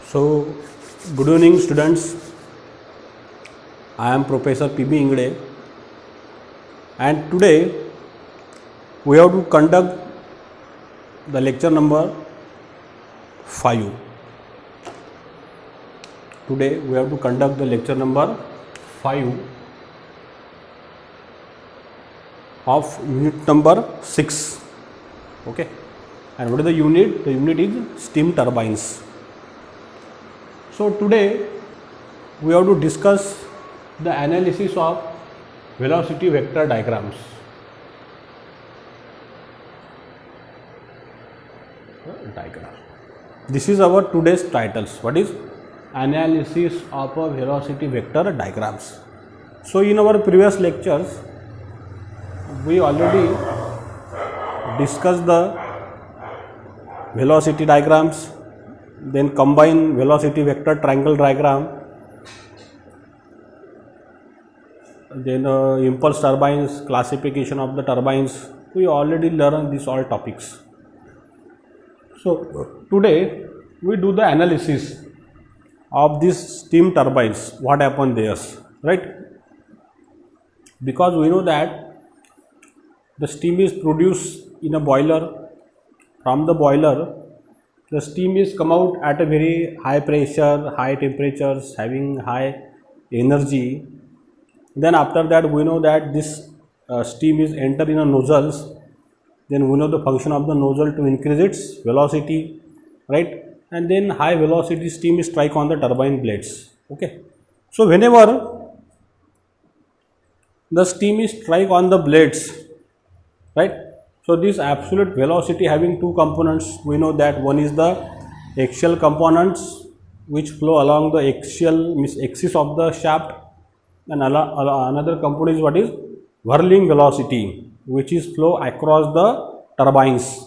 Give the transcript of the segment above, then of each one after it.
So, good evening students. I am Professor P.B. Ingde, and today we have to conduct the lecture number 5. Today we have to conduct the lecture number 5 of unit number 6. Okay, and what is the unit? The unit is steam turbines. So today we have to discuss the analysis of velocity vector diagrams. This is our today's titles. What is analysis of a velocity vector diagrams? So in our previous lectures we already discussed the velocity diagrams, then combine velocity vector triangle diagram, then impulse turbines, classification of the turbines. We already learned these all topics. So today we do the analysis of these steam turbines, what happened there, right? Because we know that the steam is produced in a boiler. From the boiler the steam is come out at a very high pressure, high temperatures, having high energy. Then after that we know that this steam is enter in a nozzles. Then we know the function of the nozzle to increase its velocity, right? And then high velocity steam is strike on the turbine blades. Okay, so whenever the steam is strike on the blades, right? So this absolute velocity having two components. We know that one is the axial components which flow along the axial axis of the shaft, and another component is what is whirling velocity, which is flow across the turbines.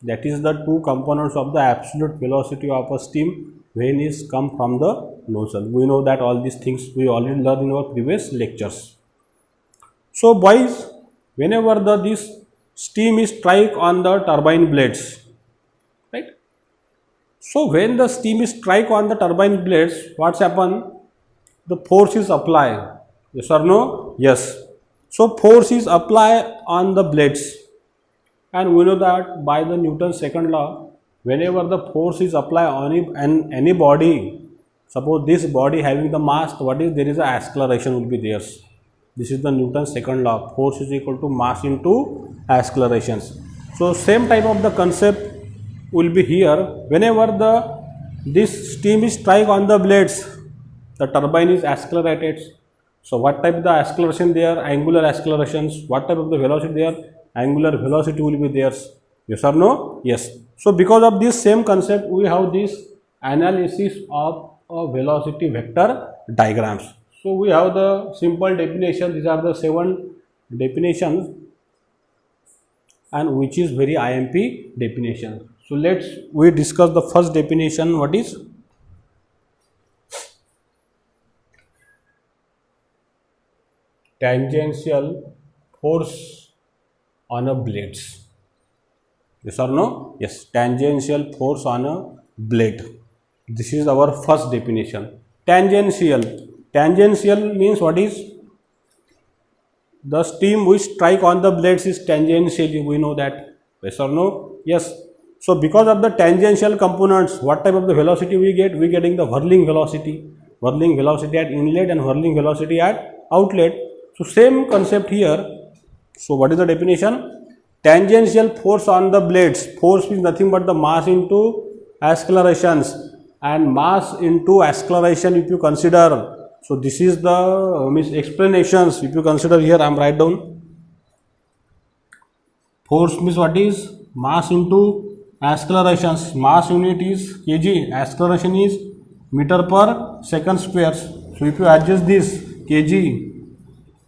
That is the two components of the absolute velocity of a steam when is come from the nozzle. We know that all these things we already learned in our previous lectures. So boys, whenever this steam is strike on the turbine blades, right? So when the steam is strike on the turbine blades, what's happen? The force is applied. Yes or no? Yes. So force is applied on the blades, and we know that by the Newton's second law, whenever the force is applied on any body, suppose this body having the mass, what is there is a acceleration will be there. This is the Newton's second law. Force is equal to mass into accelerations. So same type of the concept will be here. Whenever this steam is strike on the blades, the turbine is accelerated. So what type of the acceleration there? Angular accelerations. What type of the velocity there? Angular velocity will be there. Yes or no? Yes. So because of this same concept, we have this analysis of a velocity vector diagrams. So we have the simple definition. These are the 7 definitions, and which is very IMP definition. So we discuss the first definition. What is tangential force on a blades? Yes or no? Yes. Tangential force on a blade. This is our first definition. Tangential means what is? The steam which strike on the blades is tangentially. We know that. Yes or no? Yes. So because of the tangential components, what type of the velocity we get? We getting the whirling velocity. Whirling velocity at inlet and whirling velocity at outlet. So same concept here. So what is the definition? Tangential force on the blades. Force is nothing but the mass into accelerations, and mass into acceleration if you consider. So this is the explanations. If you consider here, I am write down. Force means what is? Mass into accelerations. Mass unit is kg. Acceleration is meter per second squares. So if you adjust this kg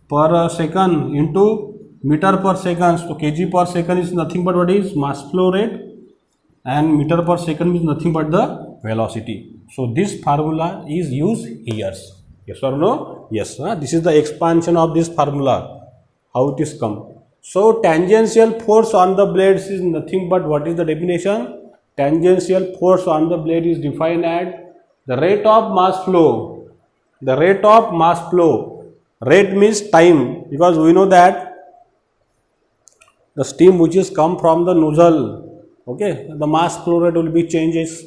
per second into meter per second, so kg per second is nothing but what is? Mass flow rate, and meter per second is nothing but the velocity. So this formula is used here. Yes or no? Yes. This is the expansion of this formula, how it is come. So tangential force on the blades is nothing but what is the definition? Tangential force on the blade is defined as the rate of mass flow, the rate of mass flow, rate means time, because we know that the steam which is come from the nozzle, okay, the mass flow rate will be changes.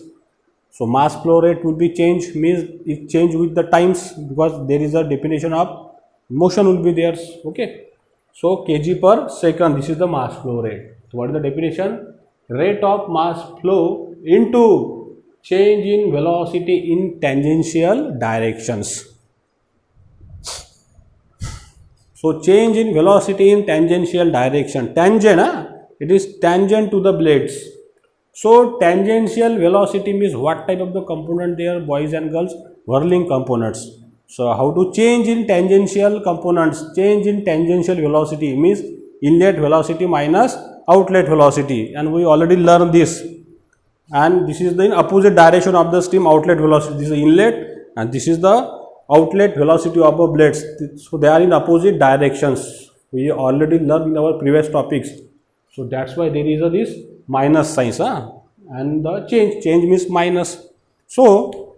So mass flow rate will be changed, means it change with the times, because there is a definition of motion will be there, okay. So kg per second, this is the mass flow rate. So what is the definition? Rate of mass flow into change in velocity in tangential directions. So change in velocity in tangential direction. Tangent, it is tangent to the blades. So tangential velocity means what type of the component there, boys and girls? Whirling components. So how to change in tangential components? Change in tangential velocity means inlet velocity minus outlet velocity, and we already learned this. And this is the opposite direction of the steam outlet velocity. This is inlet and this is the outlet velocity of our blades. So they are in opposite directions. We already learned in our previous topics. So that's why there is this minus sign, and the change means minus. So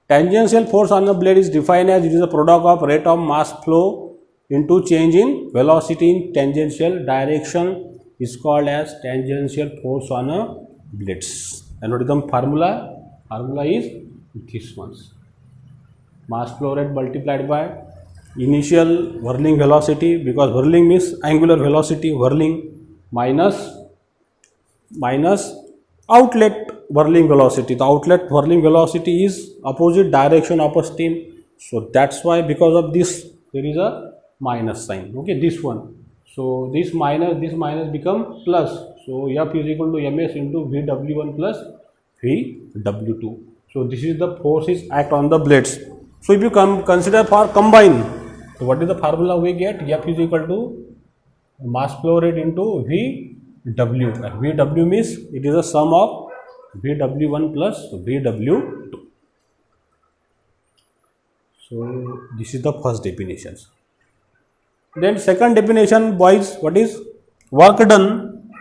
tangential force on the blade is defined as it is a product of rate of mass flow into change in velocity in tangential direction is called as tangential force on a blades. And what is the formula? Formula is this one. Mass flow rate multiplied by initial whirling velocity, because whirling means angular velocity, whirling minus outlet whirling velocity. The outlet whirling velocity is opposite direction of a steam. So that's why because of this there is a minus sign. Okay, this one. So this minus become plus. So F is equal to ms into Vw1 plus Vw2. So this is the forces act on the blades. So if you consider for combine, so what is the formula we get? F is equal to mass flow rate into Vw. And Vw means it is a sum of Vw1 plus Vw2. So this is the first definition. Then second definition, boys, what is work done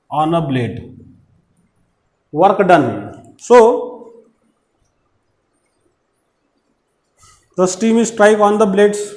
on a blade? Work done. So the steam is strike on the blades,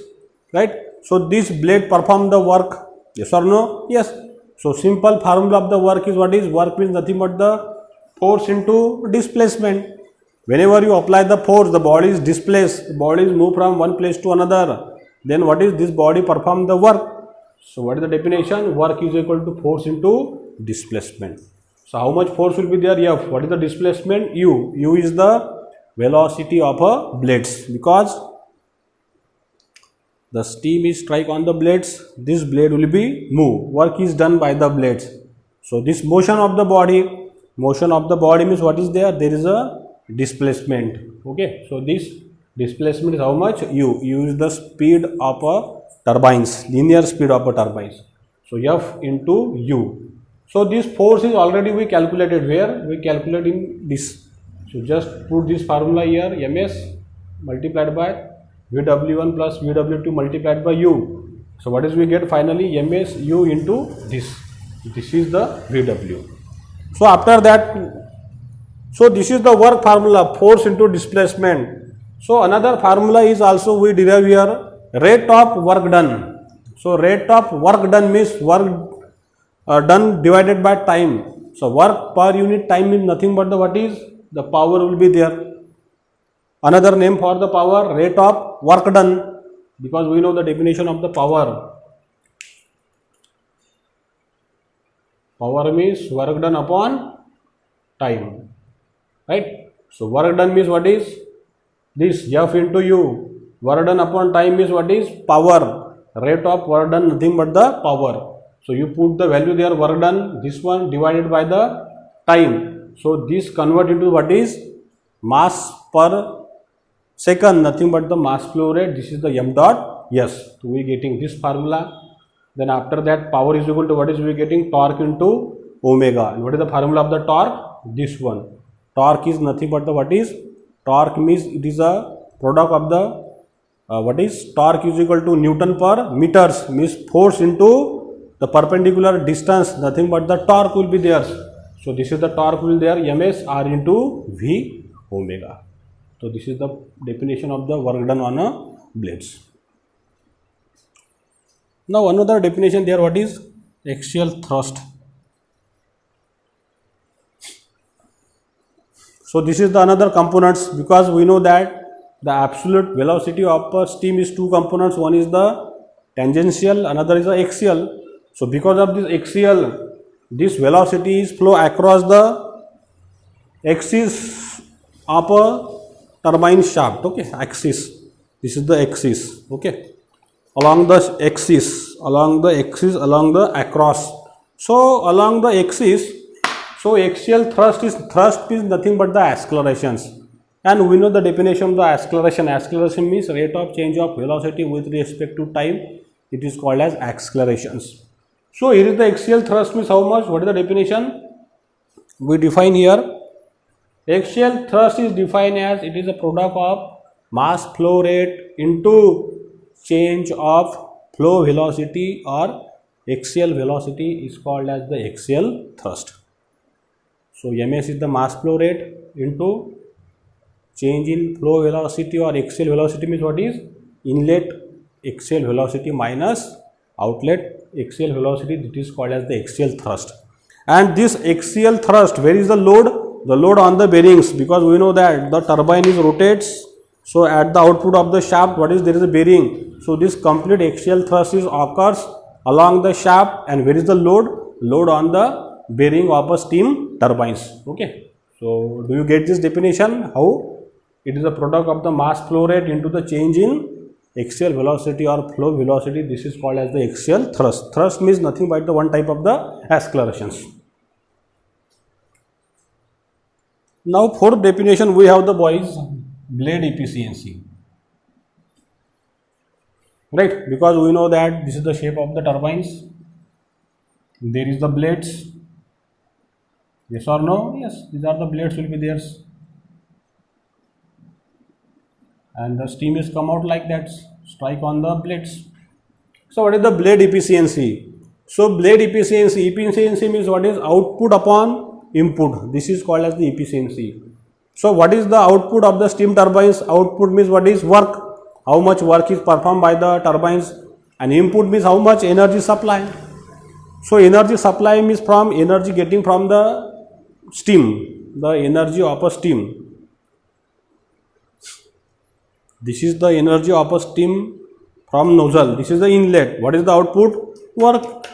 right? So this blade perform the work, yes or no? Yes. So simple formula of the work is what is? Work means nothing but the force into displacement. Whenever you apply the force, the body is displaced, the body is moved from one place to another. Then what is this body perform the work? So what is the definition? Work is equal to force into displacement. So how much force will be there? F. What is the displacement? U. U is the velocity of a blades, because the steam is strike on the blades, this blade will be move. Work is done by the blades. So this motion of the body means what is there? There is a displacement. Okay. So this displacement is how much? U. U is the speed of a turbines, linear speed of a turbines. So F into U. So this force is already we calculated. Where? We calculate in this. So just put this formula here, ms multiplied by Vw1 plus Vw2 multiplied by U. So what is we get finally? Ms U into this. This is the Vw. So after that, so this is the work formula, force into displacement. So another formula is also we derive here, rate of work done. So rate of work done means work done divided by time. So work per unit time means nothing but the what is? The power will be there. Another name for the power, rate of work done, because we know the definition of the power. Power means work done upon time, right? So work done means what is? This F into U. Work done upon time means what is? Power. Rate of work done nothing but the power. So you put the value there, work done, this one divided by the time. So this convert into what is? Mass per second, nothing but the mass flow rate. This is the m dot s. So we getting this formula. Then after that, power is equal to what is we getting? Torque into omega. And what is the formula of the torque? This one. Torque is nothing but the what is? Torque means it is a product of the what is? Torque is equal to Newton per meters, means force into the perpendicular distance, nothing but the torque will be there. So this is the torque will there ms r into v omega. So this is the definition of the work done on a blades. Now another definition there, what is axial thrust? So this is the another components, because we know that the absolute velocity of a steam is two components, one is the tangential, another is the axial. So because of this axial, this velocity is flow across the axis of a turbine shaft, okay, axis, this is the axis, okay, along the axis, along the across. So along the axis, so axial thrust is nothing but the accelerations, and we know the definition of the acceleration. Acceleration means rate of change of velocity with respect to time. It is called as accelerations. So here is the axial thrust means how much? What is the definition? We define here. Axial thrust is defined as it is a product of mass flow rate into change of flow velocity, or axial velocity is called as the axial thrust. So ms is the mass flow rate into change in flow velocity, or axial velocity means what is inlet axial velocity minus outlet axial velocity. That is called as the axial thrust. And this axial thrust, where is the load? The load on the bearings, because we know that the turbine is rotates. So at the output of the shaft, what is there is a bearing. So this complete axial thrust is occurs along the shaft, and where is the load? Load on the bearing of a steam turbines. Okay. So do you get this definition? How it is a product of the mass flow rate into the change in axial velocity or flow velocity. This is called as the axial thrust. Thrust means nothing but the one type of the accelerations. Now fourth definition we have the boys, blade efficiency, right? Because we know that this is the shape of the turbines, there is the blades, yes or no? Yes, these are the blades will be there, and the steam is come out like that, strike on the blades. So what is the blade efficiency? So blade efficiency means what is output upon input. This is called as the efficiency. So what is the output of the steam turbines? Output means what is work, how much work is performed by the turbines, and input means how much energy supply. So energy supply means from energy getting from the steam, the energy of a steam. This is the energy of a steam from nozzle. This is the inlet. What is the output? Work.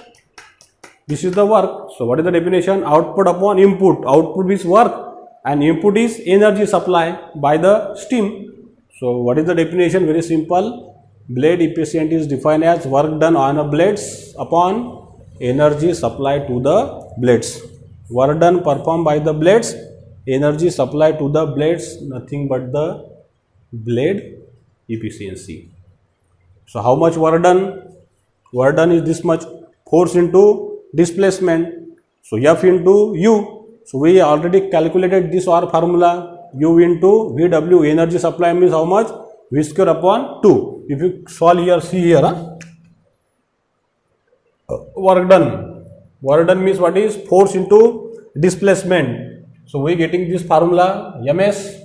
This is the work. So what is the definition? Output upon input. Output is work and input is energy supply by the steam. So what is the definition? Very simple. Blade efficiency is defined as work done on a blades upon energy supply to the blades. Work done performed by the blades, energy supply to the blades, nothing but the blade efficiency. So how much work done? Work done is this much, force into displacement. So F into U. So we already calculated this our formula. U into VW, energy supply means how much? V square upon 2. If you solve here, see here, work done. Work done means what is? Force into displacement. So we getting this formula ms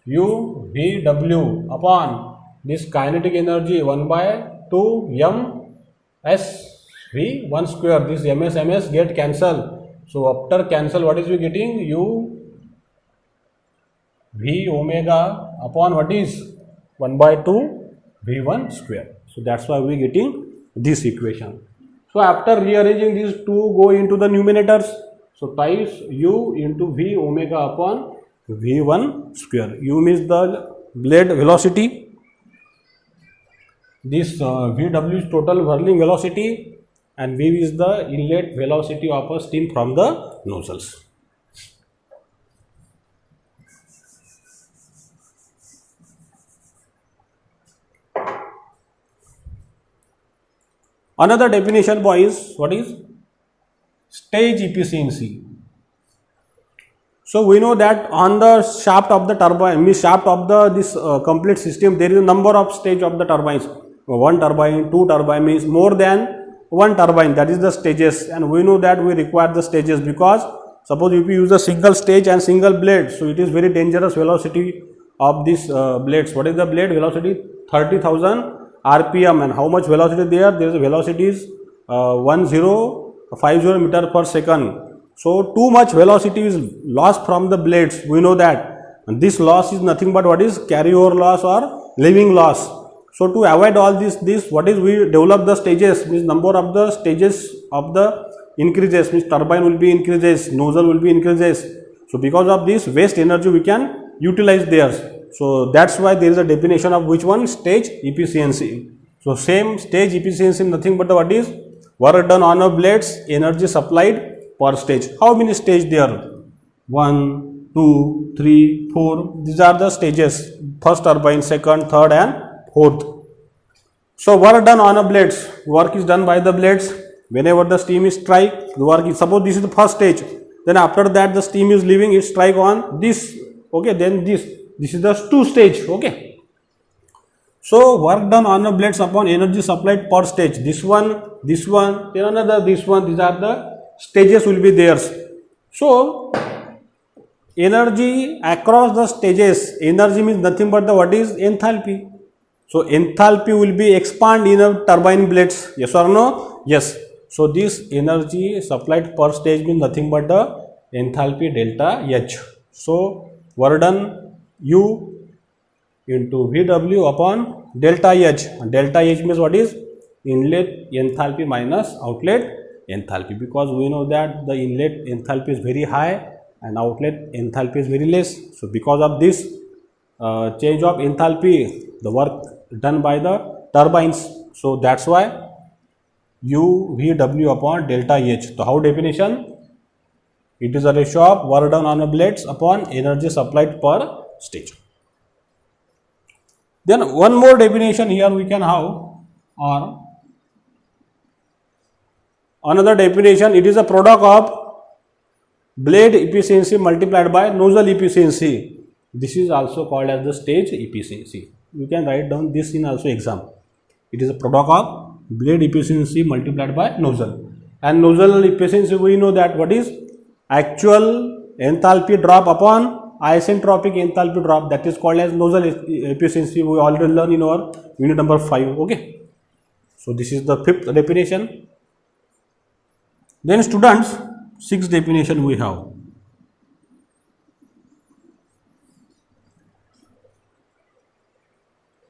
U VW upon this kinetic energy 1 by 2 m s v 1 square. This ms get cancelled. So after cancel, what is we getting? U v omega upon what is 1 by 2 v1 square. So that's why we getting this equation. So after rearranging these two go into the numerators. So times u into v omega upon v1 square. U means the blade velocity. This vw is total whirling velocity, and v is the inlet velocity of a steam from the nozzles. Another definition, boys, what is stage efficiency? So we know that on the shaft of the turbine, means shaft of the this complete system, there is a number of stage of the turbines. One turbine, two turbine means more than one turbine. That is the stages, and we know that we require the stages because Suppose if you use a single stage and single blade, so it is very dangerous velocity of these blades. What is the blade velocity? 30,000 rpm. And how much velocity there? There is a velocity is 1050 meter per second. So too much velocity is lost from the blades, we know that. And this loss is nothing but what is carryover loss or leaving loss. So to avoid all this what is, we develop the stages, means number of the stages of the increases, means turbine will be increases, nozzle will be increases. So because of this waste energy we can utilize there. So that's why there is a definition of which one? Stage efficiency. So same stage efficiency, nothing but the what is work done on a blades, energy supplied per stage. How many stage there? 1, 2, 3, 4. These are the stages. First turbine, second, third and fourth. So work done on a blades. Work is done by the blades. Whenever the steam is strike, the work is, suppose this is the first stage. Then after that the steam is leaving, it strike on this. Okay, then this is the 2 stage. Okay. So work done on a blades upon energy supplied per stage. This one, then another, this one. These are the stages will be there. So energy across the stages, energy means nothing but the what is enthalpy. So enthalpy will be expand in a turbine blades, yes or no? Yes. So this energy supplied per stage means nothing but the enthalpy delta H. So work done U into VW upon delta H. Delta H means what is? Inlet enthalpy minus outlet enthalpy, because we know that the inlet enthalpy is very high and outlet enthalpy is very less. So because of this change of enthalpy, the work done by the turbines. So that's why U VW upon delta H. So how definition? It is a ratio of work done on a blades upon energy supplied per stage. Then one more definition here we can have, or another definition, it is a product of blade efficiency multiplied by nozzle efficiency. This is also called as the stage efficiency. You can write down this in also exam. It is a product of blade efficiency multiplied by nozzle. And nozzle efficiency, we know that what is actual enthalpy drop upon isentropic enthalpy drop, that is called as nozzle efficiency. We already learned in our unit number 5. Okay. So this is the 5th definition. Then students, 6th definition we have.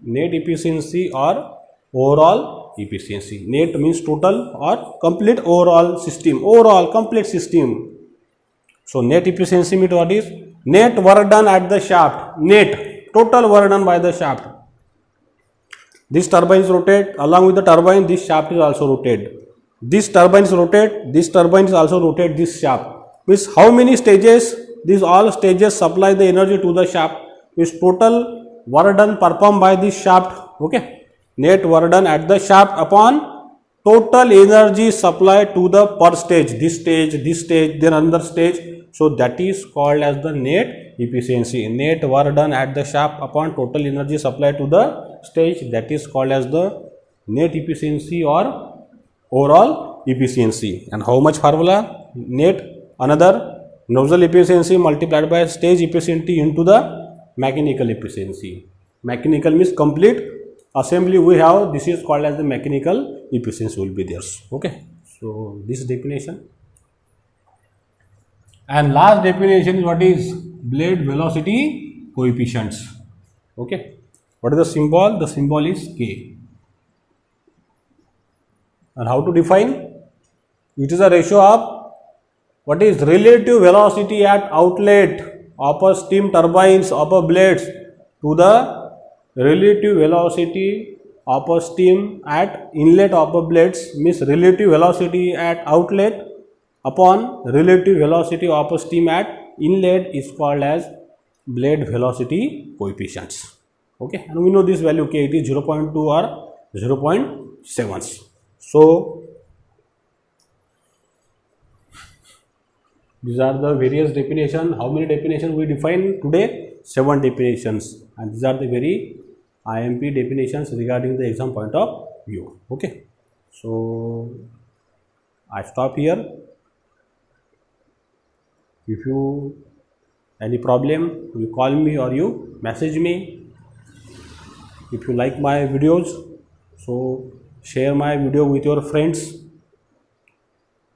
Net efficiency or overall efficiency. Net means total or complete overall system, overall complete system. So net efficiency means what is? Net work done at the shaft, net total work done by the shaft. This turbine is rotate, along with the turbine this shaft is also rotated. This turbines rotate, this turbines also rotate this shaft. Means how many stages? These all stages supply the energy to the shaft. Means total work done performed by this shaft. Okay. Net work done at the shaft upon total energy supplied to the per stage. This stage, then another stage. So that is called as the net efficiency. Net work done at the shaft upon total energy supplied to the stage. That is called as the net efficiency or overall efficiency. And how much formula? Net another nozzle efficiency multiplied by stage efficiency into the mechanical efficiency. Mechanical means complete assembly we have, this is called as the mechanical efficiency will be there. Okay. So this definition. And last definition is what is blade velocity coefficients. Okay. What is the symbol? The symbol is K. And how to define? It is a ratio of what is relative velocity at outlet of a steam turbines of a blades to the relative velocity of a steam at inlet of a blades, means relative velocity at outlet upon relative velocity of a steam at inlet is called as blade velocity coefficients. Okay. And we know this value K, it is 0.2 or 0.7. So these are the various definitions. How many definitions we define today? 7 definitions, and these are the very IMP definitions regarding the exam point of view. Okay. So I stop here. If you any problem, you call me or you message me. If you like my videos, so share my video with your friends,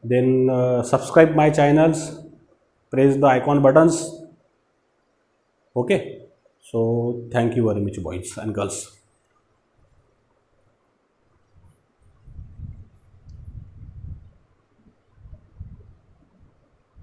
then subscribe my channels, press the icon buttons. Okay, so thank you very much, boys and girls.